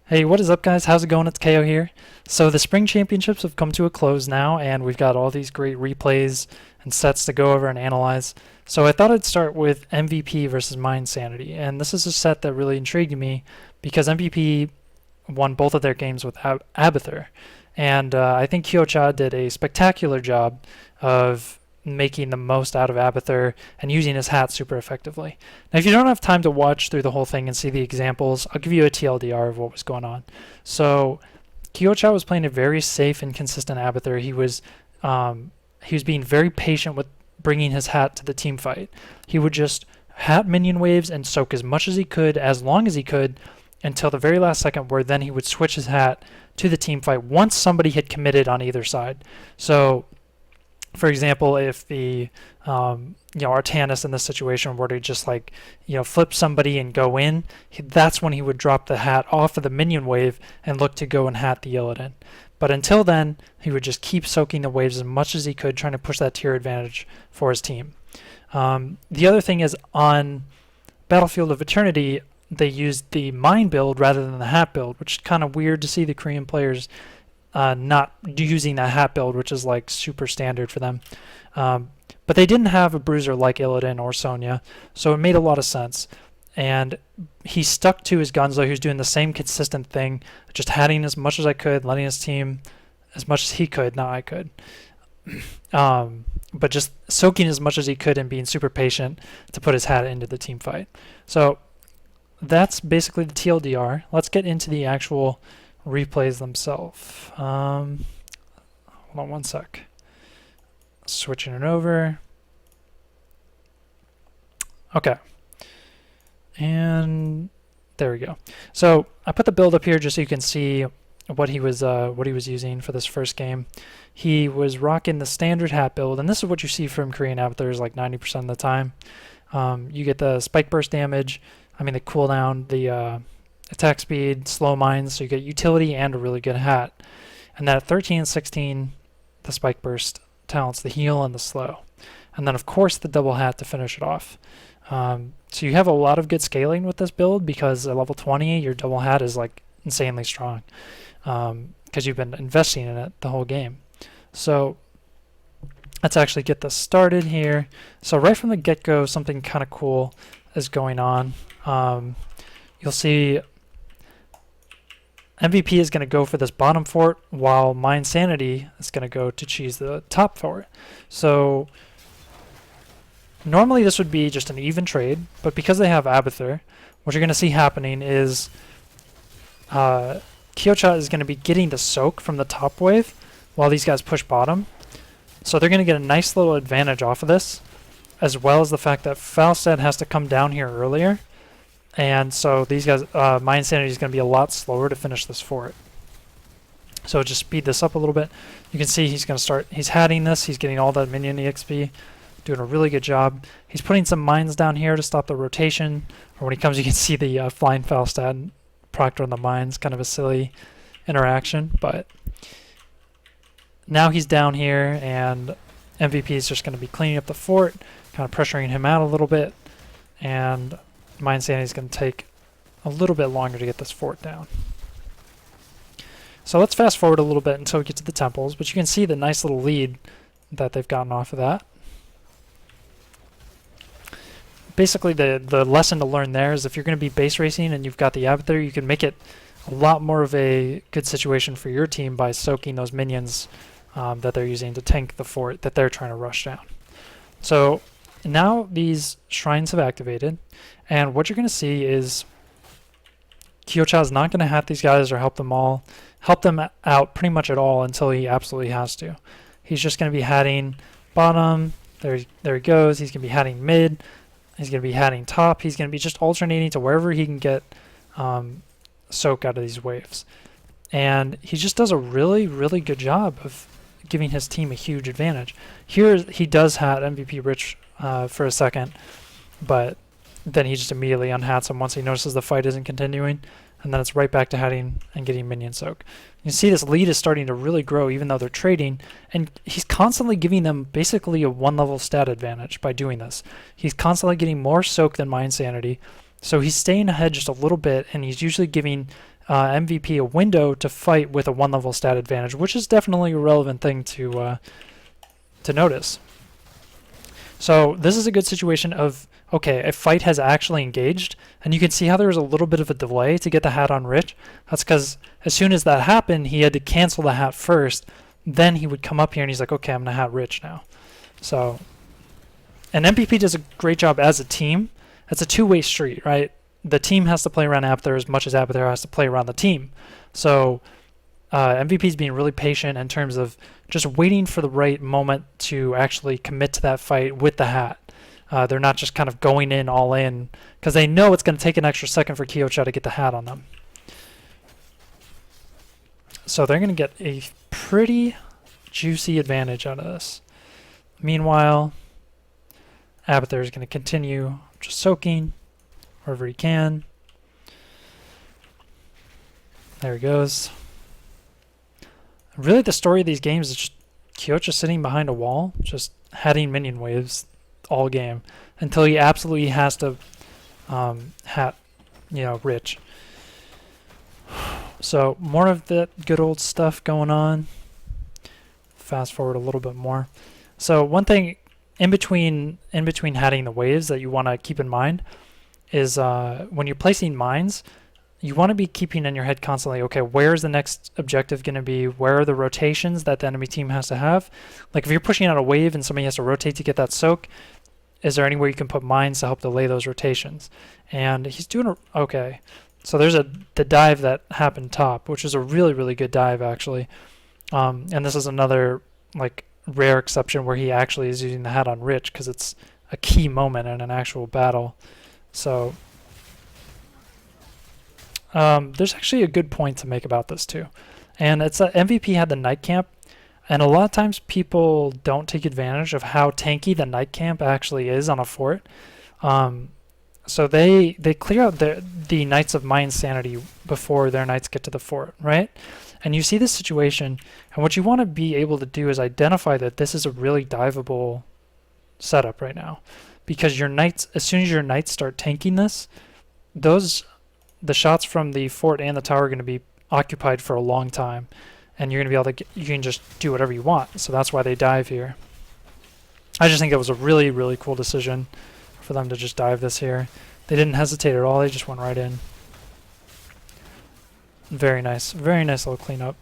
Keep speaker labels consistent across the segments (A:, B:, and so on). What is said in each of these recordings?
A: Hey, what is up, guys? How's it going? It's Kaeyoh here. So the spring championships have come to a close now, and we've got all these great replays and sets to go over and analyze. So I thought I'd start with MVP versus Mind Sanity, and this is a set that really intrigued me because MVP won both of their games with Abathur, and I think Kyocha did a spectacular job of making the most out of Abathur and using his hat super effectively. Now, if you don't have time to watch through the whole thing and see the examples, I'll give you a TLDR of what was going on. So, Kyocha was playing a very safe and consistent Abathur. He was being very patient with bringing his hat to the team fight. He would just hat minion waves and soak as much as he could, as long as he could, until the very last second, where then he would switch his hat to the team fight once somebody had committed on either side. So, for example, if the Artanis in this situation were to just flip somebody and go in, that's when he would drop the hat off of the minion wave and look to go and hat the Illidan. But until then, he would just keep soaking the waves as much as he could, trying to push that tier advantage for his team. The other thing is, on Battlefield of Eternity, they used the Mind build rather than the hat build, which is kind of weird to see the Korean players not using that hat build, which is like super standard for them. But they didn't have a bruiser like Illidan or Sonya, so it made a lot of sense. And he stuck to his guns, though. He was doing the same consistent thing, just hatting as much as I could, letting his team as much as he could, not I could. But just soaking as much as he could and being super patient to put his hat into the team fight. So that's basically the TLDR. Let's get into the actual replays themselves. Hold on one sec. Switching it over. Okay. And there we go. So I put the build up here just so you can see what he was using for this first game. He was rocking the standard hat build, and this is what you see from Korean Abathurs like 90% of the time. You get the spike burst damage, the cooldown, the attack speed, slow mines, so you get utility and a really good hat. And then at 13 and 16, the spike burst talents, the heal and the slow. And then of course the double hat to finish it off. So you have a lot of good scaling with this build because at level 20 your double hat is like insanely strong because you've been investing in it the whole game. So let's actually get this started here. So right from the get-go, something kind of cool is going on. You'll see MVP is going to go for this bottom fort, while Mind Sanity is going to go to choose the top fort. So normally this would be just an even trade, but because they have Abathur, what you're going to see happening is Kyocha is going to be getting the soak from the top wave while these guys push bottom. So they're going to get a nice little advantage off of this, as well as the fact that Falstad has to come down here earlier. And so these guys, Mind Sanity is going to be a lot slower to finish this fort. So just speed this up a little bit. You can see he's going to start, he's hatting this, he's getting all that minion EXP, doing a really good job. He's putting some mines down here to stop the rotation, or when he comes you can see the flying Falstad proctor on the mines, kind of a silly interaction, but now he's down here and MVP is just going to be cleaning up the fort, kind of pressuring him out a little bit, and Mind Sanity is going to take a little bit longer to get this fort down. So let's fast forward a little bit until we get to the temples, but you can see the nice little lead that they've gotten off of that. Basically the lesson to learn there is if you're going to be base racing and you've got the Abathur, you can make it a lot more of a good situation for your team by soaking those minions that they're using to tank the fort that they're trying to rush down. So now these shrines have activated, and what you're going to see is Kyocha is not going to hat these guys or help them out pretty much at all until he absolutely has to. He's just going to be hatting bottom. There he goes. He's going to be hatting mid. He's going to be hatting top. He's going to be just alternating to wherever he can get soak out of these waves. And he just does a really, really good job of giving his team a huge advantage. Here he does hat MVP Rich for a second, but then he just immediately unhats him once he notices the fight isn't continuing, and then it's right back to hatting and getting minion soak. You see this lead is starting to really grow even though they're trading, and he's constantly giving them basically a one-level stat advantage by doing this. He's constantly getting more soak than Mind Sanity, so he's staying ahead just a little bit, and he's usually giving MVP a window to fight with a 1-level stat advantage, which is definitely a relevant thing to notice. So this is a good situation of, okay, a fight has actually engaged, and you can see how there was a little bit of a delay to get the hat on Rich. That's because as soon as that happened, he had to cancel the hat first, then he would come up here and he's like, okay, I'm going to hat Rich now. So, and MVP does a great job as a team. It's a two-way street, right? The team has to play around Abathur as much as Abathur has to play around the team. So MVP is being really patient in terms of just waiting for the right moment to actually commit to that fight with the hat. They're not just kind of going in all in because they know it's going to take an extra second for Kyocha to get the hat on them. So they're going to get a pretty juicy advantage out of this. Meanwhile, Abathur is going to continue just soaking wherever he can. There he goes. Really, the story of these games is just Kyocha sitting behind a wall, just heading minion waves all game until he absolutely has to hat, Rich. So more of that good old stuff going on. Fast forward a little bit more. So one thing in between hatting the waves that you want to keep in mind is when you're placing mines, you want to be keeping in your head constantly, okay, where's the next objective going to be? Where are the rotations that the enemy team has to have? Like if you're pushing out a wave and somebody has to rotate to get that soak, is there anywhere you can put mines to help delay those rotations? And he's doing okay. So there's the dive that happened top, which is a really, really good dive actually. And this is another like rare exception where he actually is using the hat on Rich because it's a key moment in an actual battle. So there's actually a good point to make about this too. And it's that MVP had the night camp, and a lot of times people don't take advantage of how tanky the night camp actually is on a fort. So they clear out the Knights of My Insanity before their knights get to the fort, right? And you see this situation, and what you want to be able to do is identify that this is a really diveable setup right now. Because your knights, as soon as your knights start tanking this, the shots from the fort and the tower are going to be occupied for a long time, and you're going to be able to you can just do whatever you want. So that's why they dive here. I just think it was a really, really cool decision for them to just dive this here. They didn't hesitate at all. They just went right in. Very nice little cleanup.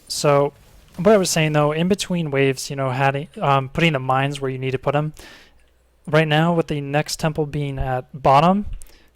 A: So what I was saying though, in between waves, putting the mines where you need to put them. Right now, with the next temple being at bottom,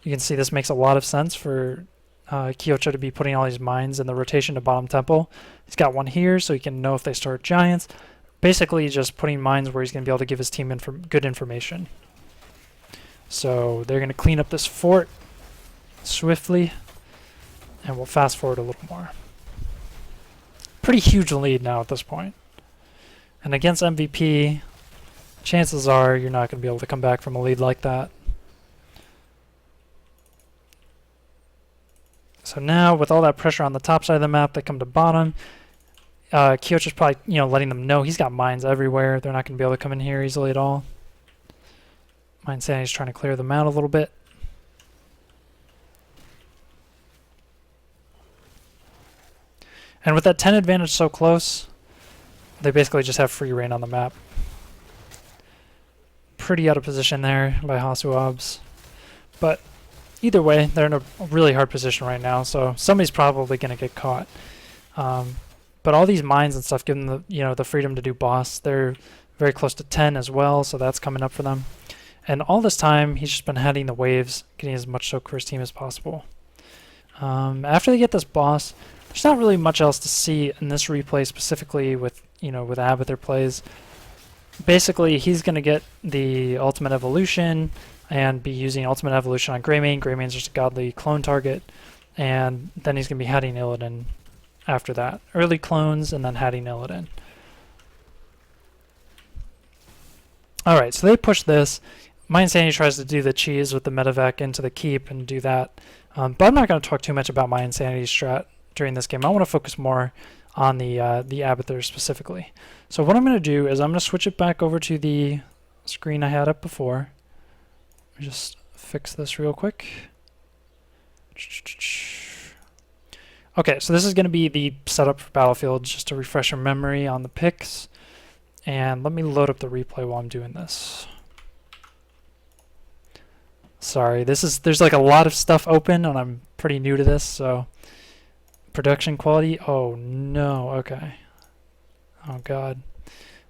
A: you can see this makes a lot of sense for Kyocha to be putting all these mines in the rotation to bottom temple. He's got one here, so he can know if they start giants. Basically, just putting mines where he's going to be able to give his team good information. So they're going to clean up this fort swiftly, and we'll fast forward a little more. Pretty huge lead now at this point. And against MVP, chances are you're not going to be able to come back from a lead like that. So now, with all that pressure on the top side of the map, they come to bottom. Kyocha's probably, letting them know he's got mines everywhere. They're not going to be able to come in here easily at all. My Insanity's trying to clear them out a little bit. And with that 10 advantage so close, they basically just have free reign on the map. Pretty out of position there by Hasuabs. But either way, they're in a really hard position right now, so somebody's probably going to get caught. But all these mines and stuff give them the freedom to do boss. They're very close to 10 as well, so that's coming up for them. And all this time, he's just been heading the waves, getting as much soak for his team as possible. After they get this boss, there's not really much else to see in this replay, specifically with Abathur plays. Basically, he's going to get the Ultimate Evolution and be using Ultimate Evolution on Greymane. Greymane's just a godly clone target. And then he's going to be hatting Illidan after that. Early clones and then hatting Illidan. Alright, so they push this. My Insanity tries to do the cheese with the Medevac into the keep and do that. But I'm not going to talk too much about My Insanity strat during this game. I want to focus more on the Abathur specifically. So what I'm going to do is I'm going to switch it back over to the screen I had up before. Let me just fix this real quick. Okay, so this is going to be the setup for Battlefield, just to refresh your memory on the picks. And let me load up the replay while I'm doing this. Sorry, there's like a lot of stuff open and I'm pretty new to this, so production quality. Oh no, okay. Oh god.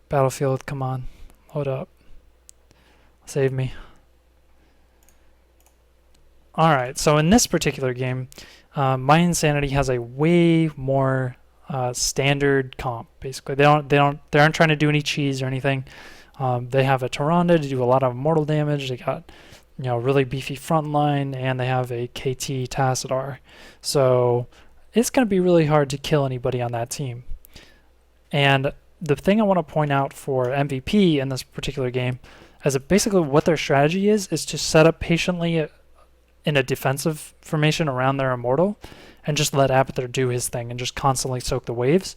A: Battlefield, come on. Load up. Save me. Alright, so in this particular game, My Insanity has a way more standard comp. Basically, they aren't trying to do any cheese or anything. They have a Tyrande to do a lot of mortal damage. They got really beefy front line, and they have a KT Tassadar. So it's going to be really hard to kill anybody on that team. And the thing I want to point out for MVP in this particular game is that basically what their strategy is to set up patiently in a defensive formation around their immortal and just let Abathur do his thing and just constantly soak the waves.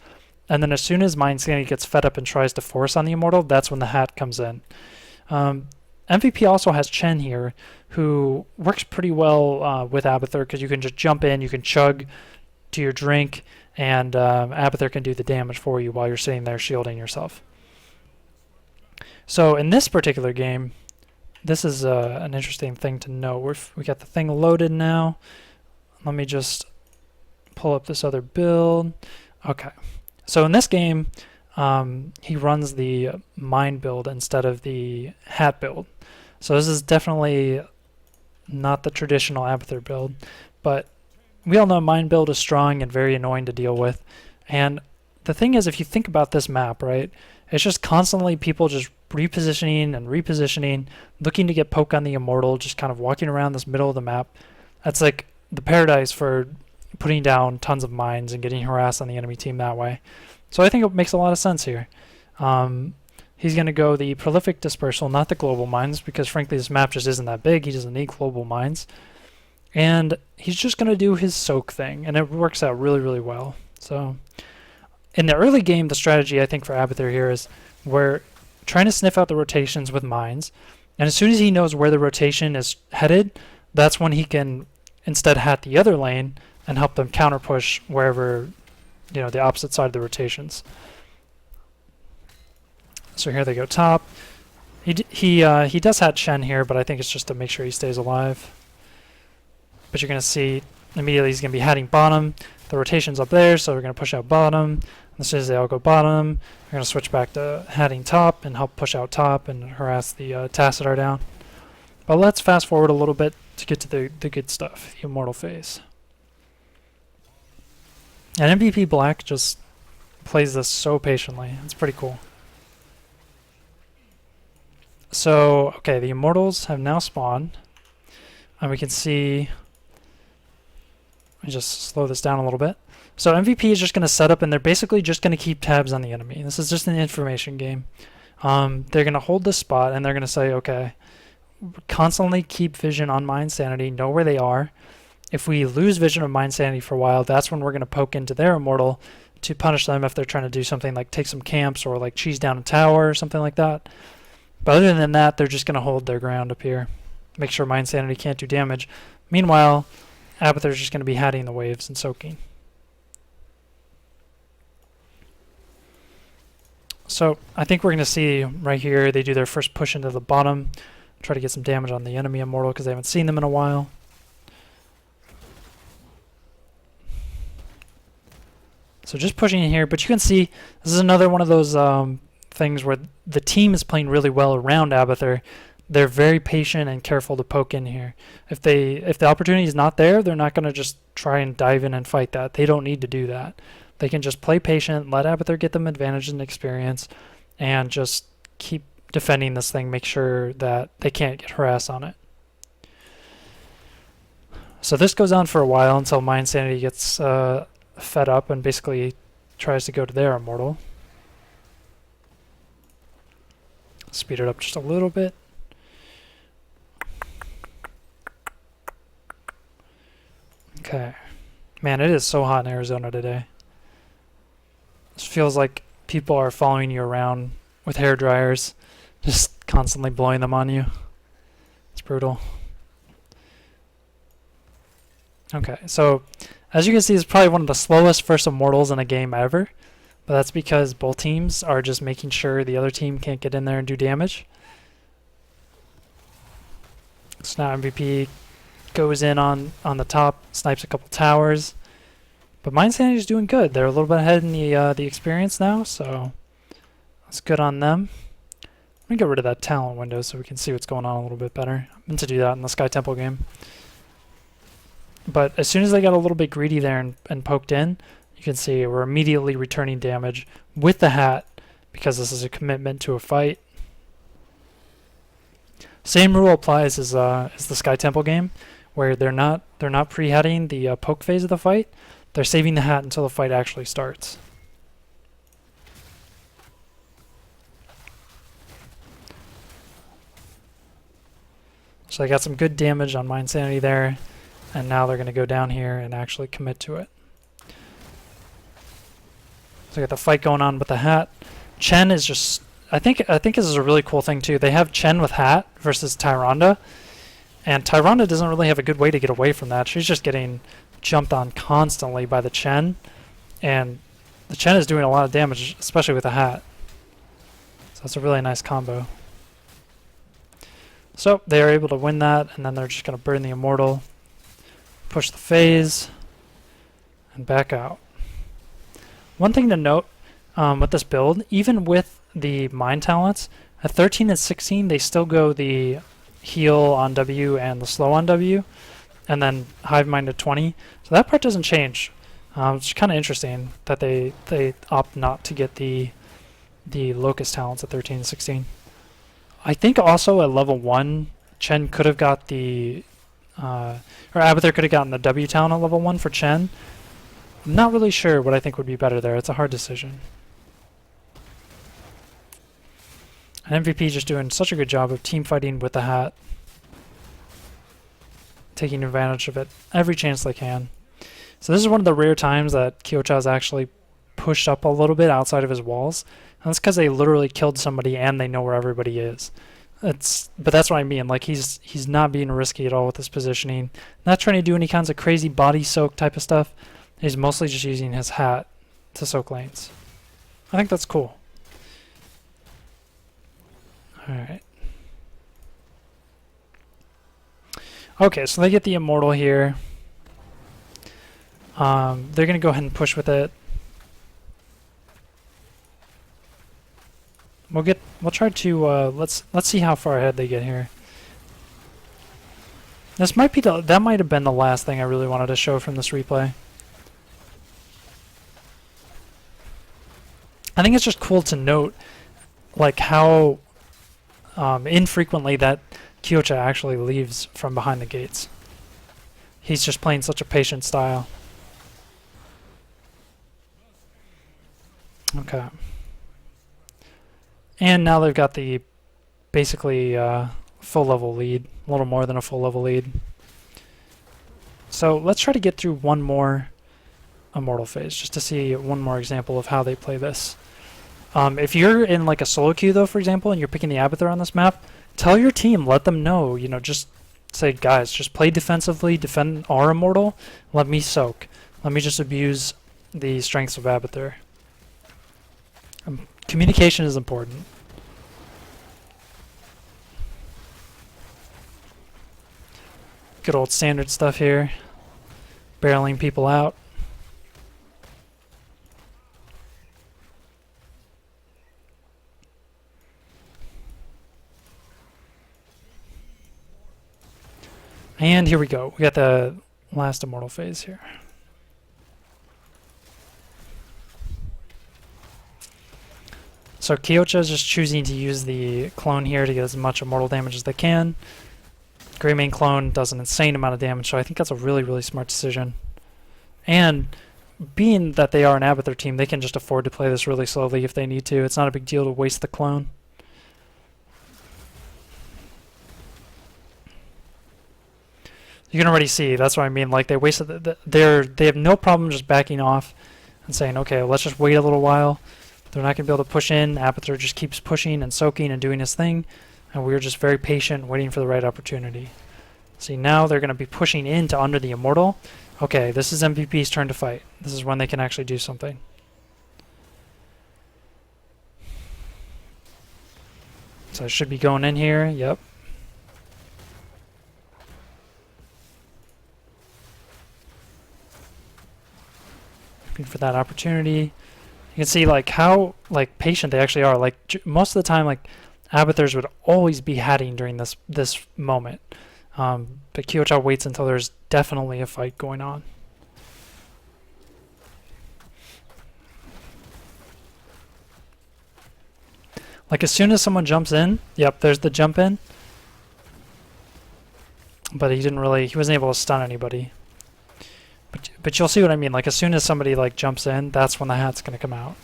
A: And then as soon as My Insanity gets fed up and tries to force on the immortal, that's when the hat comes in. MVP also has Chen here, who works pretty well with Abathur because you can just jump in, you can chug to your drink, and Abathur can do the damage for you while you're sitting there shielding yourself. So in this particular game, this is an interesting thing to note. We got the thing loaded now. Let me just pull up this other build. Okay, so in this game, he runs the mine build instead of the hat build. So this is definitely not the traditional Abathur build, but we all know mine build is strong and very annoying to deal with. And the thing is, if you think about this map, right, it's just constantly people just repositioning and repositioning, looking to get poke on the immortal, just kind of walking around this middle of the map. That's like the paradise for putting down tons of mines and getting harassed on the enemy team that way. So I think it makes a lot of sense here. He's going to go the prolific dispersal, not the global mines, because frankly this map just isn't that big. He doesn't need global mines. And he's just going to do his soak thing, and it works out really, really well. So in the early game, the strategy I think for Abathur here is we're trying to sniff out the rotations with mines, and as soon as he knows where the rotation is headed, that's when he can instead hat the other lane and help them counter push wherever the opposite side of the rotations. So here they go top. He does hat Shen here, but I think it's just to make sure he stays alive. But you're going to see immediately he's going to be hatting bottom. The rotation's up there, so we're going to push out bottom. And as soon as they all go bottom, we're going to switch back to hatting top and help push out top and harass the Tassadar down. But let's fast forward a little bit to get to the good stuff, the immortal phase. And MVP Black just plays this so patiently. It's pretty cool. So, okay, the immortals have now spawned. And we can see... Let me just slow this down a little bit. So MVP is just going to set up, and they're basically just going to keep tabs on the enemy. This is just an information game. They're going to hold this spot, and they're going to say, okay, constantly keep vision on My Insanity, know where they are. If we lose vision of My Insanity for a while, that's when we're going to poke into their immortal to punish them if they're trying to do something like take some camps or like cheese down a tower or something like that. But other than that, they're just going to hold their ground up here. Make sure My Insanity can't do damage. Meanwhile, Abathur's just going to be hatting the waves and soaking. So I think we're going to see right here they do their first push into the bottom, try to get some damage on the enemy immortal because they haven't seen them in a while. So just pushing in here, but you can see this is another one of those things where the team is playing really well around Abathur. They're very patient and careful to poke in here. If the opportunity is not there, they're not going to just try and dive in and fight that. They don't need to do that. They can just play patient, let Abathur get them advantage and experience, and just keep defending this thing, make sure that they can't get harassed on it. So this goes on for a while until My Insanity gets fed up and basically tries to go to their immortal. Speed it up just a little bit. Okay. Man, it is so hot in Arizona today. It feels like people are following you around with hair dryers, just constantly blowing them on you. It's brutal. Okay, so as you can see, it's probably one of the slowest first immortals in a game ever, but that's because both teams are just making sure the other team can't get in there and do damage. So now MVP goes in on the top, snipes a couple towers, but Mind Sanity is doing good. They're a little bit ahead in the experience now, so that's good on them. Let me get rid of that talent window so we can see what's going on a little bit better. I meant to do that in the Sky Temple game. But as soon as they got a little bit greedy there and poked in, you can see we're immediately returning damage with the hat because this is a commitment to a fight. Same rule applies as the Sky Temple game, where they're not pre-hatting the poke phase of the fight. They're saving the hat until the fight actually starts. So I got some good damage on Mind Sanity there, and now they're going to go down here and actually commit to it. So I got the fight going on with the hat. Chen is just, I think this is a really cool thing too. They have Chen with hat versus Tyrande, and Tyrande doesn't really have a good way to get away from that. She's just getting jumped on constantly by the Chen, and the Chen is doing a lot of damage, especially with the hat. So it's a really nice combo. So they are able to win that, and then they're just going to burn the Immortal, push the phase, and back out. One thing to note with this build, even with the Mind talents, at 13 and 16 they still go the heal on W and the slow on W, and then Hive Mind at 20. So that part doesn't change. It's kind of interesting that they opt not to get the Locust talents at 13 and 16. I think also at level 1, Chen could have got the, or Abathur could have gotten the W talent at level 1 for Chen. I'm not really sure what I think would be better there. It's a hard decision. And MVP just doing such a good job of team fighting with the hat. Taking advantage of it every chance they can. So this is one of the rare times that Kyocha has actually pushed up a little bit outside of his walls. And that's because they literally killed somebody and they know where everybody is. But that's what I mean. Like he's not being risky at all with his positioning. Not trying to do any kinds of crazy body soak type of stuff. He's mostly just using his hat to soak lanes. I think that's cool. Alright. Okay, so they get the Immortal here. They're going to go ahead and push with it. We'll try to let's see how far ahead they get here. This might be that might have been the last thing I really wanted to show from this replay. I think it's just cool to note like how infrequently that Kyocha actually leaves from behind the gates. He's just playing such a patient style. Okay. And now they've got the basically full level lead, a little more than a full level lead. So let's try to get through one more Immortal phase just to see one more example of how they play this. If you're in like a solo queue though, for example, and you're picking the Abathur on this map, tell your team, let them know, you know, just say, guys, just play defensively, defend our Immortal, let me soak. Let me just abuse the strengths of Abathur. Communication is important. Good old standard stuff here. Barreling people out. And here we go. We got the last Immortal phase here. So Kyocha is just choosing to use the clone here to get as much Immortal damage as they can. Greymane clone does an insane amount of damage, so I think that's a really, really smart decision. And being that they are an Abathur team, they can just afford to play this really slowly if they need to. It's not a big deal to waste the clone. You can already see, that's what I mean, like they wasted, they have no problem just backing off and saying, okay, let's just wait a little while. They're not going to be able to push in. Abathur just keeps pushing and soaking and doing his thing, and we're just very patient, waiting for the right opportunity. See, now they're going to be pushing into under the Immortal, Okay, this is MVP's turn to fight. This is when they can actually do something. So I should be going in here. Yep. Looking for that opportunity. You can see like how like patient they actually are. Like most of the time, like Abathurs would always be hatting during this moment. But Kyocha waits until there's definitely a fight going on. Like as soon as someone jumps in, yep, there's the jump in. But he wasn't able to stun anybody. But you'll see what I mean. Like as soon as somebody like jumps in, that's when the hat's gonna come out.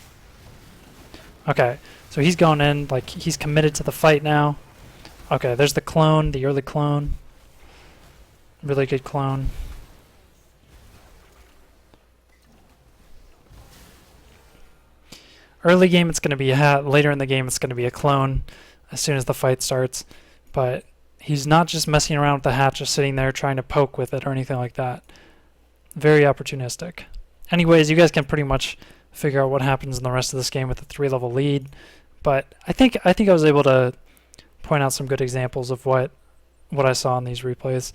A: Okay, so he's going in, like he's committed to the fight now. Okay, there's the clone, the early clone. Really good clone. Early game it's going to be a hat, later in the game it's going to be a clone as soon as the fight starts. But he's not just messing around with the hat, just sitting there trying to poke with it or anything like that. Very opportunistic. Anyways, you guys can pretty much figure out what happens in the rest of this game with the 3-level lead. But I think I was able to point out some good examples of what I saw in these replays.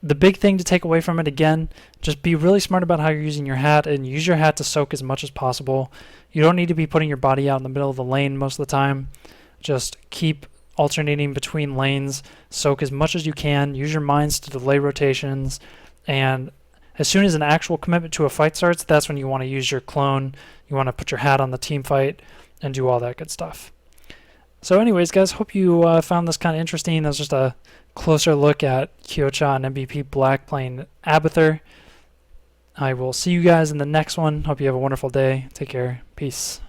A: The big thing to take away from it, again, just be really smart about how you're using your hat and use your hat to soak as much as possible. You don't need to be putting your body out in the middle of the lane most of the time. Just keep alternating between lanes, soak as much as you can, use your mines to delay rotations, and as soon as an actual commitment to a fight starts, that's when you want to use your clone. You want to put your hat on the team fight and do all that good stuff. So anyways, guys, hope you found this kind of interesting. That was just a closer look at Kyocha and MVP Black playing Abathur. I will see you guys in the next one. Hope you have a wonderful day. Take care. Peace.